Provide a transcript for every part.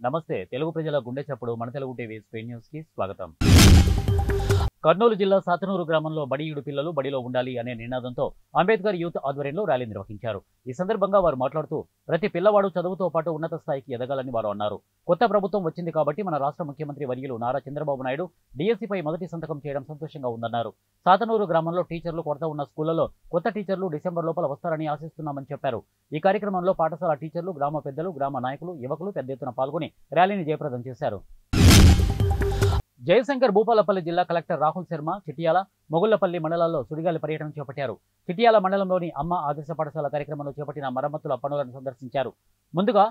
నమస్తే తెలుగు ప్రజల గుండె చప్పుడు మన తెలుగు టీవీ స్క్రీన్ న్యూస్ కి స్వాగతం. కర్నూలు జిల్లా సాతనూరు గ్రామంలో బడియుడు పిల్లలు బడిలో ఉండాలి అనే నినాదంతో అంబేద్కర్ యూత్ ఆధ్వర్యంలో ర్యాలీ నిర్వహించారు. ఈ సందర్భంగా వారు మాట్లాడుతూ ప్రతి పిల్లవాడు చదువుతో పాటు ఉన్నత స్థాయికి ఎదగాలని వారు అన్నారు. కొత్త ప్రభుత్వం వచ్చింది కాబట్టి మన రాష్ట్ర ముఖ్యమంత్రి వర్యులు నారా చంద్రబాబు నాయుడు డిఎస్సిపై మొదటి సంతకం చేయడం సంతోషంగా ఉందన్నారు. సాతనూరు గ్రామంలో టీచర్లు కొరత ఉన్న స్కూళ్లలో కొత్త టీచర్లు డిసెంబర్ లోపల వస్తారని ఆశిస్తున్నామని చెప్పారు. ఈ కార్యక్రమంలో పాఠశాల టీచర్లు, గ్రామ పెద్దలు, గ్రామ నాయకులు, యువకులు పెద్ద ఎత్తున పాల్గొని ర్యాలీని జయప్రదం చేశారు. జయశంకర్ భూపాలపల్లి జిల్లా కలెక్టర్ రాహుల్ శర్మ చిట్యాల, మొగుళ్లపల్లి మండలాల్లో సుడిగాలి పర్యటన చేపట్టారు. చిట్యాల మండలంలోని అమ్మ ఆదర్శ పాఠశాల కార్యక్రమంలో చేపట్టిన మరమ్మతుల పనులను సందర్శించారు. ముందుగా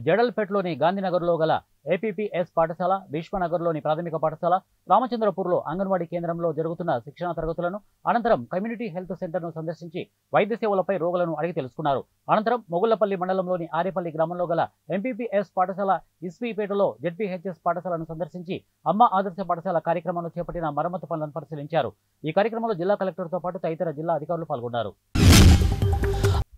జడల్పేటలోని గాంధీనగర్లో గల ఏపీపీఎస్ పాఠశాల, భీష్మనగర్లోని ప్రాథమిక పాఠశాల, రామచంద్రపూర్లో అంగన్వాడీ కేంద్రంలో జరుగుతున్న శిక్షణ తరగతులను, అనంతరం కమ్యూనిటీ హెల్త్ సెంటర్ను సందర్శించి వైద్య సేవలపై రోగులను అడిగి తెలుసుకున్నారు. అనంతరం మొగుళ్లపల్లి మండలంలోని ఆరేపల్లి గ్రామంలో గల ఎంపీపీఎస్ పాఠశాల, ఇస్వీపేటలో జెడ్పీహెచ్ఎస్ పాఠశాలను సందర్శించి అమ్మ ఆదర్శ పాఠశాల కార్యక్రమంలో చేపట్టిన మరమ్మతు పనులను పరిశీలించారు. ఈ కార్యక్రమంలో జిల్లా కలెక్టర్తో పాటు తదితర జిల్లా అధికారులు పాల్గొన్నారు.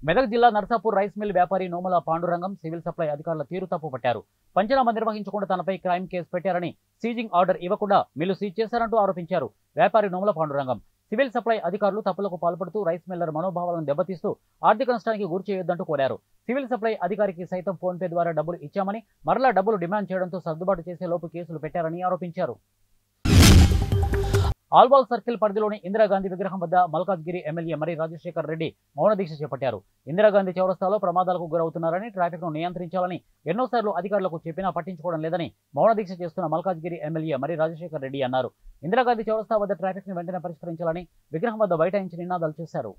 మెదక్ జిల్లా నర్సాపూర్ రైస్ మిల్ వ్యాపారి నోముల పాండురంగం సివిల్ సప్లై అధికారుల తీరు తప్పు పట్టారు. పంచనామా నిర్వహించకుండా తనపై క్రైమ్ కేసు పెట్టారని, సీజింగ్ ఆర్డర్ ఇవ్వకుండా మిల్లు సీజ్ చేశారంటూ ఆరోపించారు. వ్యాపారి నోముల పాండురంగం సివిల్ సప్లై అధికారులు తప్పులకు పాల్పడుతూ రైస్ మిల్లర్ మనోభావాలను దెబ్బతీస్తూ ఆర్థిక నష్టానికి గురి చేయొద్దంటూ కోరారు. సివిల్ సప్లై అధికారికి సైతం ఫోన్పే ద్వారా డబ్బులు ఇచ్చామని, మరలా డబ్బులు డిమాండ్ చేయడంతో సర్దుబాటు చేసే లోపు కేసులు పెట్టారని ఆరోపించారు. ఆల్వాల్ సర్కిల్ పరిధిలోని ఇందిరాగాంధీ విగ్రహం వద్ద మల్కాజ్గిరి ఎమ్మెల్యే మర్రి రాజశేఖర్ రెడ్డి మౌన దీక్ష చేపట్టారు. ఇందిరాగాంధీ చౌరస్తాలో ప్రమాదాలకు గురవుతున్నారని, ట్రాఫిక్ను నియంత్రించాలని ఎన్నోసార్లు అధికారులకు చెప్పినా పట్టించుకోవడం లేదని మౌన దీక్ష చేస్తున్న మల్కాజ్గిరి ఎమ్మెల్యే మర్రి రాజశేఖర్ రెడ్డి అన్నారు. ఇందిరాగాంధీ చౌరస్తా వద్ద ట్రాఫిక్ను వెంటనే పరిష్కరించాలని విగ్రహం వద్ద బైఠాయించి నినాదాలు చేశారు.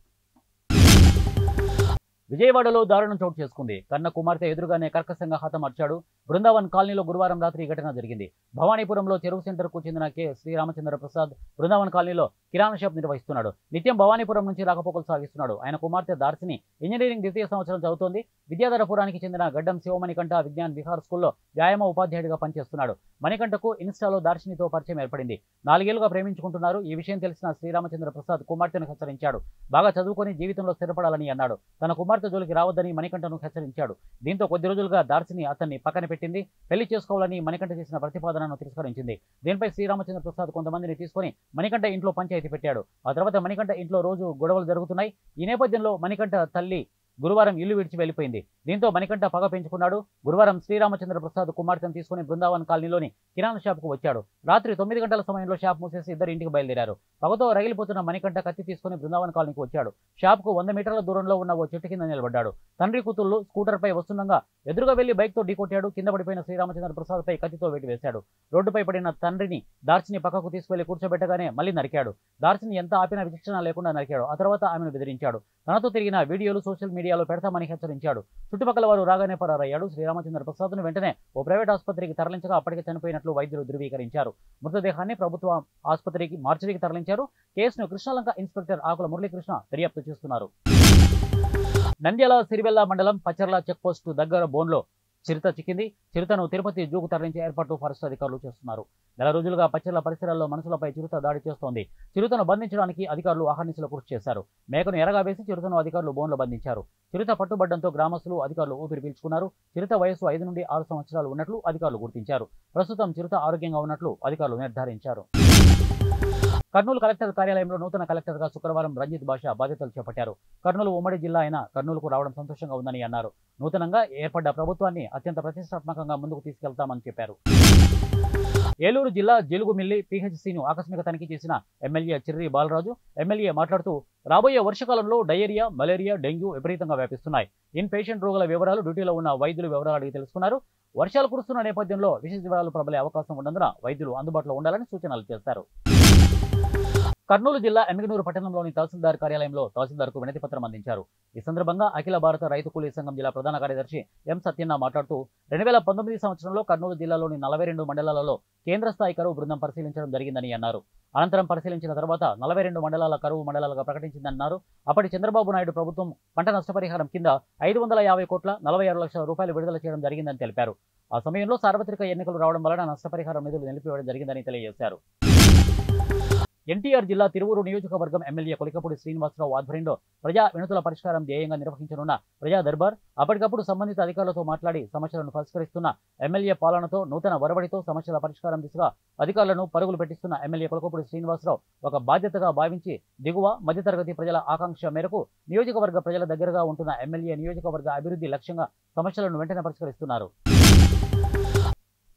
విజయవాడలో దారుణం చోటు చేసుకుంది. కన్న కుమార్తె ఎదురుగానే కర్కశంగా హతమార్చాడు. బృందావన్ కాలనీలో గురువారం రాత్రి ఈ ఘటన జరిగింది. భవానీపురంలో చెరువు సెంటర్కు చెందిన కె శ్రీరామచంద్ర ప్రసాద్ బృందావన్ కాలనీలో కిరాణా షాప్ నిర్వహిస్తున్నాడు. నిత్యం భవానీపురం నుంచి రాకపోకలు సాగిస్తున్నాడు. ఆయన కుమార్తె దార్శిని ఇంజనీరింగ్ ద్వితీయ సంవత్సరం చదువుతోంది. విద్యాధరపురానికి చెందిన గడ్డం శివమణికంఠ విజ్ఞాన్ విహార్ స్కూల్లో వ్యాయామ ఉపాధ్యాయుడిగా పనిచేస్తున్నాడు. మణికంఠకు ఇన్స్టాలో దార్శినితో పరిచయం ఏర్పడింది. 4 ఏళ్లుగా ప్రేమించుకుంటున్నారు. ఈ విషయం తెలిసిన శ్రీరామచంద్ర ప్రసాద్ కుమార్తెను హెచ్చరించాడు. బాగా చదువుకొని జీవితంలో స్థిరపడాలని అన్నాడు. తన కుమార్తె జోలికి రావద్దని మణికంఠను హెచ్చరించాడు. దీంతో కొద్ది రోజులుగా దార్శిని అతన్ని పక్కన పెట్టింది. పెళ్లి చేసుకోవాలని మణికంఠ చేసిన ప్రతిపాదనను తిరస్కరించింది. దీనిపై శ్రీరామచంద్ర ప్రసాద్ కొంతమందిని తీసుకుని మణికంఠ ఇంట్లో పంచాయతీ పెట్టాడు. ఆ తర్వాత మణికంఠ ఇంట్లో రోజు గొడవలు జరుగుతున్నాయి. ఈ నేపథ్యంలో మణికంఠ తల్లి గురువారం ఇల్లు విడిచి వెళ్లిపోయింది. దీంతో మణికంఠ పగ పెంచుకున్నాడు. గురువారం శ్రీరామచంద్ర ప్రసాద్ కుమార్తెను తీసుకుని బృందావన్ కాలనీలోని కిరాణా షాప్కు వచ్చాడు. రాత్రి 9 గంటల సమయంలో షాప్ మూసేసి ఇద్దరు ఇంటికి బయలుదేరారు. పగతో రగిలిపోతున్న మణికంఠ కత్తి తీసుకుని బృందావన్ కాలనీకి వచ్చాడు. షాప్కు 100 మీటర్ల దూరంలో ఉన్న ఓ చెట్టు కింద నిలబడ్డాడు. తండ్రి కూతుళ్లు స్కూటర్పై వస్తుండగా ఎదురుగా వెళ్లి బైక్తో ఢీకొట్టాడు. కింద పడిపోయిన శ్రీరామచంద్ర ప్రసాద్పై కత్తితో వేటు వేశాడు. రోడ్డుపై పడిన తండ్రిని దార్శిని పక్కకు తీసుకువెళ్లి కూర్చోబెట్టగానే మళ్లీ నరికాడు. దార్శిని ఎంత ఆపినా విచక్షణ లేకుండా నరికాడు. ఆ తర్వాత ఆమెను బెదిరించాడు. తనతో తిరిగిన వీడియోలు సోషల్ మీడియాలో పెడతామని హెచ్చరించాడు. చుట్టుపక్కల వారు రాగానే పరారయ్యాడు. శ్రీరామచంద్ర ప్రసాద్ను వెంటనే ఓ ప్రైవేట్ ఆసుపత్రికి తరలించగా అప్పటికే చనిపోయినట్లు వైద్యులు ధృవీకరించారు. మృతదేహాన్ని ప్రభుత్వ ఆసుపత్రికి మార్చిరికి తరలించారు. కేసును కృష్ణలంక ఇన్స్పెక్టర్ ఆకుల మురళీకృష్ణ దర్యాప్తు చేస్తున్నారు. నంద్యాల సిరివెల్ల మండలం పచ్చర్ల చెక్పోస్టు దగ్గర బోన్లో చిరుత చిక్కింది. చిరుతను తిరుపతి జూకు తరలించే ఏర్పాట్లు ఫారెస్ట్ అధికారులు చేస్తున్నారు. నెల రోజులుగా పచ్చర్ల పరిసరాల్లో మనుషులపై చిరుత దాడి చేస్తోంది. చిరుతను బంధించడానికి అధికారులు అహర్నిశలు కృషి చేశారు. మేకను ఎరగా వేసి చిరుతను అధికారులు బోన్లో బంధించారు. చిరుత పట్టుబడ్డంతో గ్రామస్తులు, అధికారులు ఊపిరి పీల్చుకున్నారు. చిరుత వయస్సు 5 నుండి 6 సంవత్సరాలు ఉన్నట్లు అధికారులు గుర్తించారు. ప్రస్తుతం చిరుత ఆరోగ్యంగా ఉన్నట్లు అధికారులు నిర్ధారించారు. కర్నూలు కలెక్టర్ కార్యాలయంలో నూతన కలెక్టర్గా శుక్రవారం రంజిత్ బాషా బాధ్యతలు చేపట్టారు. కర్నూలు ఉమ్మడి జిల్లా అయిన కర్నూలుకు రావడం సంతోషంగా ఉందని అన్నారు. నూతనంగా ఏర్పడ్డ ప్రభుత్వాన్ని అత్యంత ప్రతిష్టాత్మకంగా ముందుకు తీసుకెళ్తామని చెప్పారు. ఏలూరు జిల్లా జిలుగుమిల్లి పీహెచ్సీను ఆకస్మిక తనిఖీ చేసిన ఎమ్మెల్యే చిర్రి బాలరాజు. ఎమ్మెల్యే మాట్లాడుతూ రాబోయే వర్షకాలంలో డయేరియా, మలేరియా, డెంగ్యూ విపరీతంగా వ్యాపిస్తున్నాయి. ఇన్ పేషెంట్ రోగుల వివరాలు, డ్యూటీలో ఉన్న వైద్యుల వివరాలు అడిగి తెలుసుకున్నారు. వర్షాలు కురుస్తున్న నేపథ్యంలో విష జ్వరాలు ప్రబలే అవకాశం ఉన్నందున వైద్యులు అందుబాటులో ఉండాలని సూచనలు చేశారు. కర్నూలు జిల్లా ఎమ్మిగనూరు పట్టణంలోని తహసీల్దార్ కార్యాలయంలో తహసీల్దార్కు వినతి పత్రం అందించారు. ఈ సందర్భంగా అఖిల భారత రైతు కూలీ సంఘం జిల్లా ప్రధాన కార్యదర్శి ఎం సత్యన్న మాట్లాడుతూ 2019 సంవత్సరంలో కర్నూలు జిల్లాలోని 42 మండలాలలో కేంద్ర స్థాయి కరువు బృందం పరిశీలించడం జరిగిందని అన్నారు. అనంతరం పరిశీలించిన తర్వాత 42 మండలాల కరువు మండలాలుగా ప్రకటించిందన్నారు. అప్పటి చంద్రబాబు నాయుడు ప్రభుత్వం పంట నష్టపరిహారం కింద 550 కోట్ల 46 లక్షల రూపాయలు విడుదల చేయడం జరిగిందని తెలిపారు. ఆ సమయంలో సార్వత్రిక ఎన్నికలు రావడం వలన నష్టపరిహారం నిధులు నిలిపివేయడం జరిగిందని తెలియజేశారు. ఎన్టీఆర్ జిల్లా తిరువూరు నియోజకవర్గం ఎమ్మెల్యే కొలికపూడి శ్రీనివాసరావు ఆధ్వర్యంలో ప్రజా వినతుల పరిష్కారం ధ్యేయంగా నిర్వహించనున్న ప్రజా దర్బార్ అప్పటికప్పుడు సంబంధిత అధికారులతో మాట్లాడి సమస్యలను పరిష్కరిస్తున్న ఎమ్మెల్యే పాలనతో నూతన వరవడితో సమస్యల పరిష్కారం దిశగా అధికారులను పరుగులు పెట్టిస్తున్న ఎమ్మెల్యే కొలికపూడి శ్రీనివాసరావు ఒక బాధ్యతగా భావించి దిగువ మధ్యతరగతి ప్రజల ఆకాంక్ష మేరకు నియోజకవర్గ ప్రజల దగ్గరగా ఉంటున్న ఎమ్మెల్యే నియోజకవర్గ అభివృద్ధి లక్ష్యంగా సమస్యలను వెంటనే పరిష్కరిస్తున్నారు.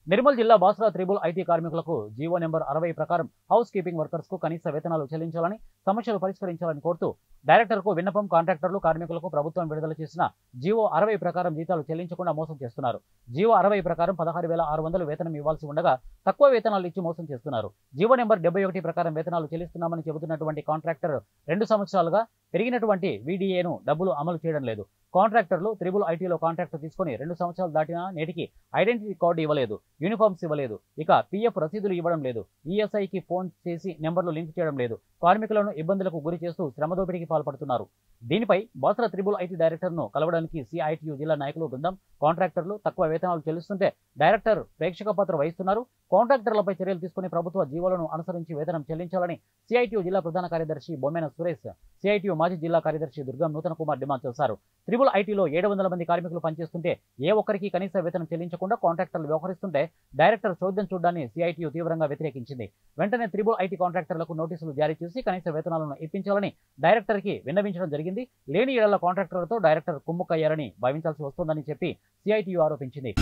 నిర్మల్ జిల్లా బాసరా త్రిబుల్ ఐటీ కార్మికులకు జీవో నెంబర్ 60 ప్రకారం హౌస్ కీపింగ్ వర్కర్స్ కు కనీస వేతనాలు చెల్లించాలని సమస్యలు పరిష్కరించాలని కోరుతూ డైరెక్టర్కు విన్నపం. కాంట్రాక్టర్లు కార్మికులకు ప్రభుత్వం విడుదల చేసిన జీవో 60 ప్రకారం జీతాలు చెల్లించకుండా మోసం చేస్తున్నారు. జీవో 60 ప్రకారం 16,600 వేతనం ఇవ్వాల్సి ఉండగా తక్కువ వేతనాలు ఇచ్చి మోసం చేస్తున్నారు. జీవో నెంబర్ 71 ప్రకారం వేతనాలు చెల్లిస్తున్నామని చెబుతున్నటువంటి కాంట్రాక్టర్ 2 సంవత్సరాలుగా పెరిగినటువంటి వీడీఏను డబ్బులు అమలు చేయడం లేదు. కాంట్రాక్టర్లు త్రిబుల్ ఐటీలో కాంట్రాక్ట్ తీసుకొని 2 సంవత్సరాలు దాటినా నేటికి ఐడెంటిటీ కార్డు ఇవ్వలేదు, యూనిఫామ్స్ ఇవ్వలేదు, ఇక పీఎఫ్ రసీదులు ఇవ్వడం లేదు, ఈఎస్ఐకి ఫోన్ చేసి నెంబర్లు లింక్ చేయడం లేదు. కార్మికులను ఇబ్బందులకు గురి చేస్తూ శ్రమదోపిడికి పాల్పడుతున్నారు. దీనిపై బాసరా త్రిబుల్ ఐటీ డైరెక్టర్ను కలవడానికి సిఐటియు జిల్లా నాయకులు బృందం, కాంట్రాక్టర్లు తక్కువ వేతనాలు చెల్లిస్తుంటే డైరెక్టర్ ప్రేక్షక పాత్ర వహిస్తున్నారు. కాంట్రాక్టర్లపై చర్యలు తీసుకుని ప్రభుత్వ జీవోలను అనుసరించి వేతనం చెల్లించాలని సిఐటియు జిల్లా ప్రధాన కార్యదర్శి బొమ్మెన సురేష్, సిఐటియు మాజీ జిల్లా కార్యదర్శి దుర్గం నూతన కుమార్ డిమాండ్ చేశారు. త్రిబుల్ ఐటీలో 700 మంది కార్మికులు పనిచేస్తుంటే ఏ ఒక్కరికి కనీస వేతనం చెల్లించకుండా కాంట్రాక్టర్లు వ్యవహరిస్తుంటే డైరెక్టర్ చోద్యం చూడడాన్ని సిఐటియు తీవ్రంగా వ్యతిరేకించింది. వెంటనే త్రిబుల్ ఐటీ కాంట్రాక్టర్లకు నోటీసులు జారీ చేసి కనీస వేతనాలను ఇప్పించాలని డైరెక్టర్కి విన్నవించడం జరిగింది. లేని ఏళ్ల కాంట్రాక్టర్లతో డైరెక్టర్ కుమ్ముక్కయ్యారని భావించాల్సి వస్తోందని చెప్పి సిఐటియు ఆరోపించింది.